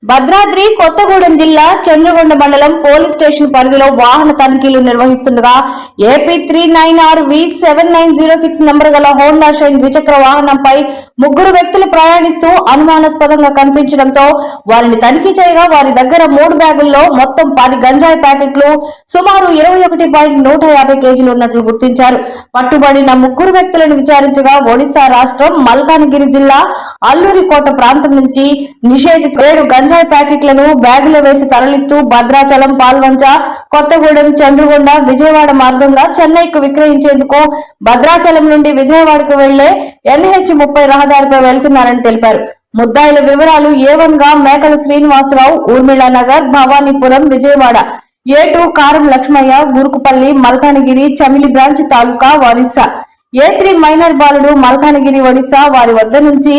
భద్రాద్రి కొత్తగూడెం జిల్లా చంద్రగొండ మండలం police station పరిధిలో వాహన తనిఖీలు నిర్వహిస్తుండగా ఏపీ 39RV7906 నంబర్ గల హోండా షైన్ ద్విచక్ర వాహనంపై ముగ్గురు వ్యక్తులు ప్రయాణిస్తూ అనుమానాస్పదంగా కనిపించడంతో వారిని తనిఖీ చేయగా వారి దగ్గర 3 బ్యాగుల్లో మొత్తం 10 గంజాయి ప్యాకెట్లు సుమారు 21.150 కేజీలు ఉన్నట్లు గుర్తించారు. పట్టుబడిన ముగ్గురు వ్యక్తులను విచారించగా ఒడిశా రాష్ట్రం మల్కానగిరి జిల్లా అల్లూరికోట ప్రాంతం నుంచి నిషేధిత 7 గంజాయి ప్యాకెట్లను బ్యాగులో వేసి తరలిస్తూ భద్రాచలం, పాల్వంచ, కొత్తగూడెం, చంద్రగొండ, విజయవాడ మార్గంగా చెన్నైకు విక్రయించేందుకు భద్రాచలం నుండి విజయవాడకు వెళ్లే NH30 రహదారిపై వెళ్తున్నారని తెలిపారు. ముద్దాయిల వివరాలు A1 గా మేకల శ్రీనివాసరావు, ఊర్మిళా నగర్, భవానీపురం, విజయవాడ, A2 కారం లక్ష్మయ్య, గురుకుపల్లి, మల్కానగిరి, చమిలి బ్రాంచ్ తాలూకా, ఒడిశా, A3 మైనర్ బాలుడు, మల్కానగిరి, ఒడిశా. వారి వద్ద నుంచి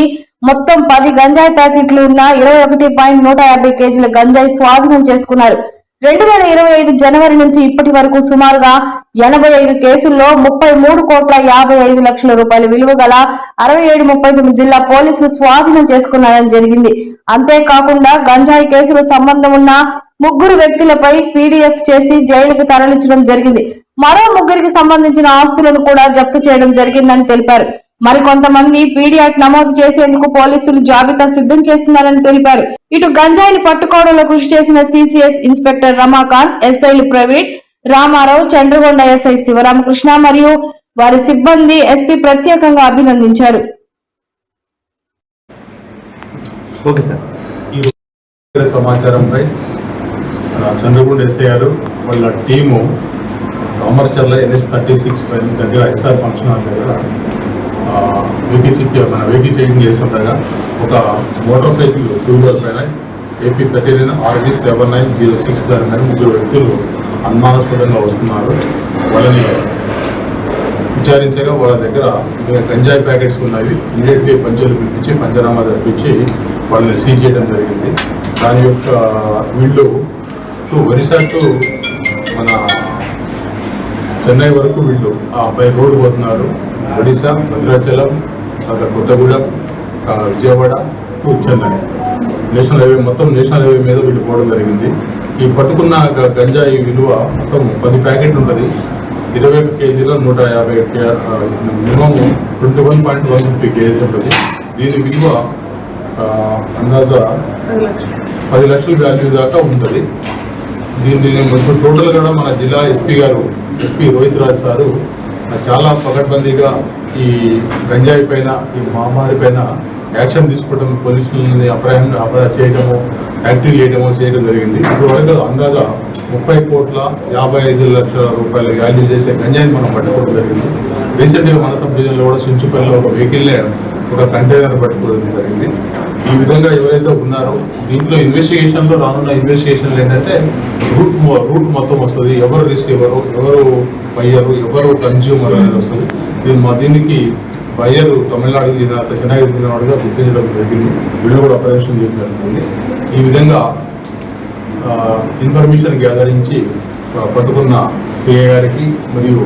మొత్తం 10 గంజాయి ప్యాకెట్లు ఉన్న 21.150 కేజీల గంజాయి స్వాధీనం చేసుకున్నారు. 2025 జనవరి నుంచి ఇప్పటి వరకు సుమారుగా 85 కేసుల్లో 33,55 లక్షల రూపాయల విలువ గల 6739 జిల్లా పోలీసులు స్వాధీనం చేసుకున్నారని జరిగింది. అంతేకాకుండా గంజాయి కేసులో సంబంధం ఉన్న ముగ్గురు వ్యక్తులపై PDF చేసి జైలుకు తరలించడం జరిగింది. మరో ముగ్గురికి సంబంధించిన ఆస్తులను కూడా జప్తు చేయడం జరిగిందని తెలిపారు. మరికొంతమంది పీడియాట్ నమోదు చేసేందుకు పోలీసులు జాబితా సిద్ధం చేస్తున్నారని తెలిపారు. ఇటు గంజాయిని పట్టుకోవడంలో కృషి చేసిన CCS ఇన్స్పెక్టర్ రమాకాంత్, SIలు ప్రవీణ్, రామారావు, చంద్రగొండ SI శివరామకృష్ణ మరియు వారి సిబ్బంది SP ప్రత్యేకంగా అభినందించారు. సమాచారంపై చంద్రగొండ SI గారు వాళ్ళ టీము రామర్చర్ల NS36 దగ్గర XR ఫంక్షన్ హాల్ దగ్గర వెహికల్ చెకింగ్ చేస్తుండగా ఒక మోటార్ సైకిల్ 2 వీలర్ పైన AP 39RV7906 దాని మీద ముగ్గురు వ్యక్తులు అనుమానాస్పదంగా వస్తున్నారు. వాళ్ళని విచారించగా వాళ్ళ దగ్గర గంజాయి ప్యాకెట్స్ ఉన్నాయి. ఇమీడియట్లీ పంచాలు పిలిపించి పంచనామా జరిపించి వాళ్ళని సీజ్ చేయడం జరిగింది. దాని యొక్క వీళ్ళు ఒరిస్సా టు మన చెన్నై వరకు వీళ్ళు బై రోడ్డు పోతున్నారు. Odisha, Bhadrachalam, Kothagudem, Vijayawada to Chennai national highway, మొత్తం నేషనల్ హైవే మీద వీళ్ళు పోవడం జరిగింది. ఈ పట్టుకున్న గంజాయి విలువ మొత్తం 10 ప్యాకెట్ ఉంటుంది. 21 కేజీల 150 మినిమం 21.150 కేజీస్ ఉంటుంది. దీని విలువ అందాజా 10 లక్షల వాల్యూ దాకా ఉంటుంది. దీన్ని టోటల్ కూడా మన జిల్లా SP రోహిత్ రాజ్ సారు చాలా పకడ్బందీగా ఈ గంజాయి పైన, ఈ మహమ్మారి పైన యాక్షన్ తీసుకోవడం, పోలీసులని అపరాధం చేయడము, యాక్టివ్ చేయడం జరిగింది. ఇప్పటివరకు అందాజా 30,55 లక్షల రూపాయల వాల్యూ చేసే గంజాయిని మనం పట్టుకోవడం జరిగింది. రీసెంట్గా మన సబ్ డివిజన్లో కూడా సించుపల్లిలో ఒక వెహికల్ని, ఒక కంటైనర్ పట్టుకోవడం జరిగింది. ఈ విధంగా ఎవరైతే ఉన్నారో దీంట్లో ఇన్వెస్టిగేషన్లో రానున్న ఇన్వెస్టిగేషన్లు ఏంటంటే రూట్ మొత్తం వస్తుంది. ఎవరు రిసీవరు, ఎవరు బయ్యరు, ఎవరు కన్జ్యూమర్ అనేది వస్తుంది. దీనికి బయ్యరు తమిళనాడుకి చెందిన, చెన్నైకి చెందినవాడుగా గుర్తించడం జరిగింది. వీళ్ళు కూడా ఆపరేషన్ చేయడం జరుగుతుంది. ఈ విధంగా ఇన్ఫర్మేషన్ గ్యాదరించి పట్టుకున్న CI గారికి మరియు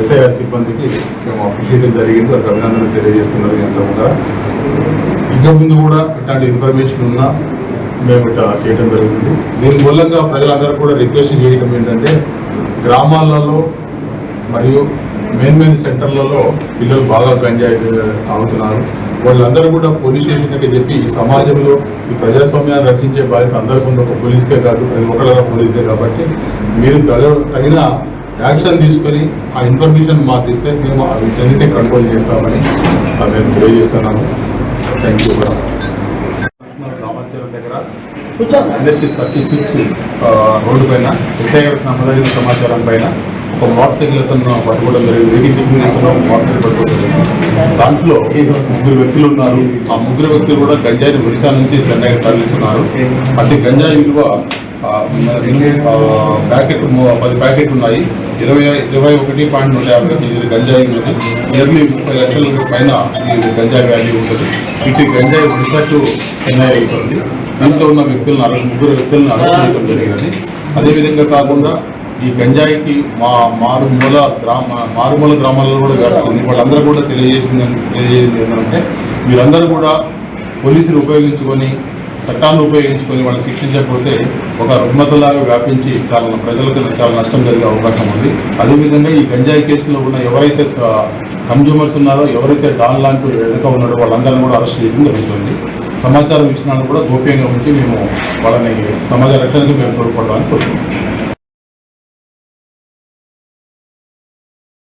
SI గారి సిబ్బందికి మేము అప్రిషియేషన్ జరిగింది. వారికి అభినందనలు తెలియజేస్తున్నారు. ఎంతగా ఇంకా ముందు కూడా ఇట్లాంటి ఇన్ఫర్మేషన్ ఉన్నా మేము ఇట్లా చేయడం జరుగుతుంది. దీని మూలంగా ప్రజలందరూ కూడా రిక్వెస్ట్ చేయడం ఏంటంటే, గ్రామాలలో మరియు మెయిన్ సెంటర్లలో పిల్లలు బాగా గంజాయి తాగుతున్నారు. వాళ్ళందరూ కూడా పోలీస్ స్టేషన్కి చెప్పి ఈ సమాజంలో ఈ ప్రజాస్వామ్యాన్ని రక్షించే బాధ్యత అందరికీ ఉంది. ఒక పోలీస్కే కాదు, ప్రతి ఒక్కరుగా పోలీసే. కాబట్టి మీరు తగిన యాక్షన్ తీసుకొని ఆ ఇన్ఫర్మేషన్ మాకు ఇస్తే మేము ఆ వీటన్నిటిని కంట్రోల్ చేస్తామని మేము తెలియజేస్తున్నాము. Thank you. రామచరం దగ్గర NH36 రోడ్డు పైన SI నమ్మదగిన సమాచారం పైన ఒక మోటార్ సైకిల్ అతను పట్టుకోవడం జరిగింది. వెహికల్ చెకింగ్ చేస్తున్నాం, మోటార్ సైకిల్ పట్టుకోవడం జరిగింది. దాంట్లో 3 వ్యక్తులు ఉన్నారు. ఆ 3 వ్యక్తులు కూడా గంజాయిని ఒరిస్సా నుంచి చెన్నైకి తరలిస్తున్నారు. అంటే గంజాయి విలువ ప్యాకెట్ 10 ప్యాకెట్ ఉన్నాయి. 21.150 కేజీల గంజాయి ఉన్నది. నియర్లీ 30 లక్షల పైన ఈ గంజాయి వాల్యూ ఉంటుంది. ఇటు గంజాయి ఒరిస్సా టు చెన్నై అవుతుంది. దీంట్లో ఉన్న ముగ్గురు వ్యక్తులను అరెస్ట్ చేయడం జరిగినది. అదేవిధంగా కాకుండా ఈ గంజాయికి మారుమూల గ్రామాల్లో కూడా వ్యాప్తుంది. వాళ్ళందరూ కూడా తెలియజేసింది ఏంటంటే, మీరందరూ కూడా పోలీసులు ఉపయోగించుకొని చట్టాన్ని ఉపయోగించుకొని వాళ్ళని శిక్షించకపోతే ఒక రుగ్మతలాగా వ్యాపించి ప్రజలకు చాలా నష్టం జరిగే అవకాశం ఉంది. అదేవిధంగా ఈ గంజాయి కేసులో ఉన్న ఎవరైతే కన్జ్యూమర్స్ ఉన్నారో, ఎవరైతే డాన్ లాంటి వెనుక ఉన్నారో వాళ్ళందరినీ కూడా అరెస్ట్ చేయడం జరుగుతుంది. సమాచారం ఇచ్చినాన్ని కూడా గోప్యంగా ఉంచి మేము వాళ్ళని సమాజ రక్షణకు మేము తోడ్పడడానికి కోరుకుంటున్నాం.